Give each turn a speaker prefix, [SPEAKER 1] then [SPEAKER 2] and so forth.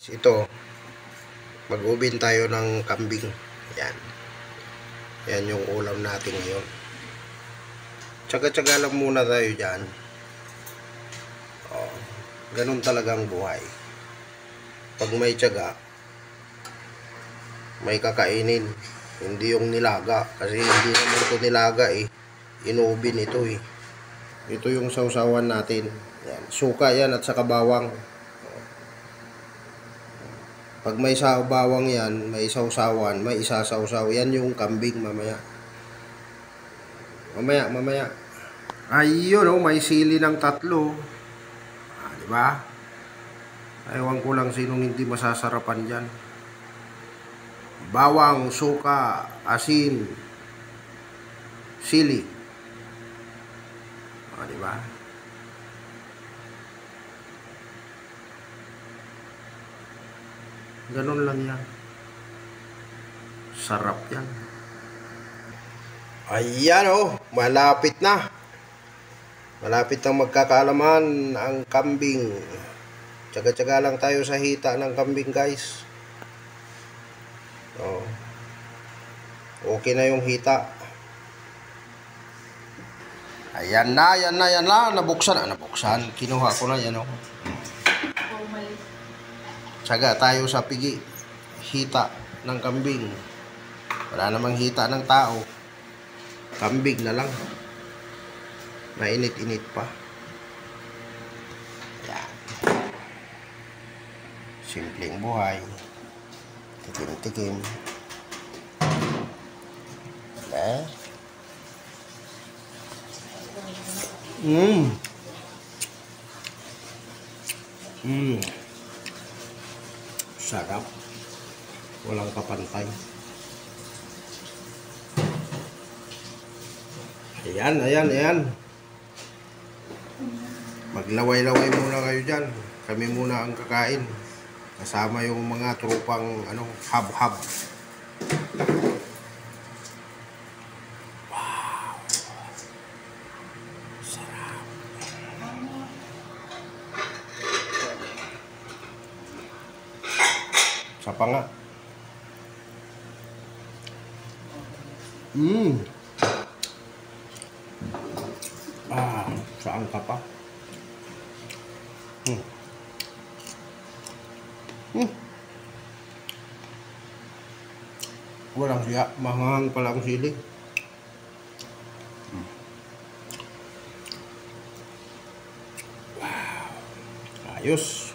[SPEAKER 1] Ito, mag-ubin tayo ng kambing. Yan. Yan yung ulam natin ngayon. Tsaga-tsaga lang muna tayo dyan. Oh, ganun talagang buhay. Pag may tsaga, may kakainin. Hindi yung nilaga. Kasi hindi naman ito nilaga eh. Inubin ito eh. Ito yung sausawan natin. Yan. Suka yan at saka bawang. Pag may bawang yan, may sausawan, may isasawsaw. Yan yung kambing mamaya. Mamaya. Ayun oh, may sili ng 3. Diba? Ewan ko lang sinong hindi masasarapan dyan. Bawang, suka, asin, sili. Diba? Ganun lang yan. Sarap yan. Ayan oh, malapit na. Malapit na magkakaalaman ang kambing. Tsaga-tsaga lang tayo sa hita ng kambing, guys. Oh. Okay na yung hita. Ayan na. Nabuksan. Kinuha ko na yan oh. Tsaga tayo sa pigi. Hita ng kambing. Wala namang hita ng tao. Kambing na lang. Mainit-init pa. Yan. Simpleng buhay. Tikim-tikim. Sarap. Walang kapantay. Ayan. Maglaway-laway muna kayo dyan. Kami muna ang kakain. Kasama yung mga tropang hab-hab. Wow. Sarap. Sapa nga. Saan ka pa? Walang siya. Mahang pala ang sili. Wow. Ayos.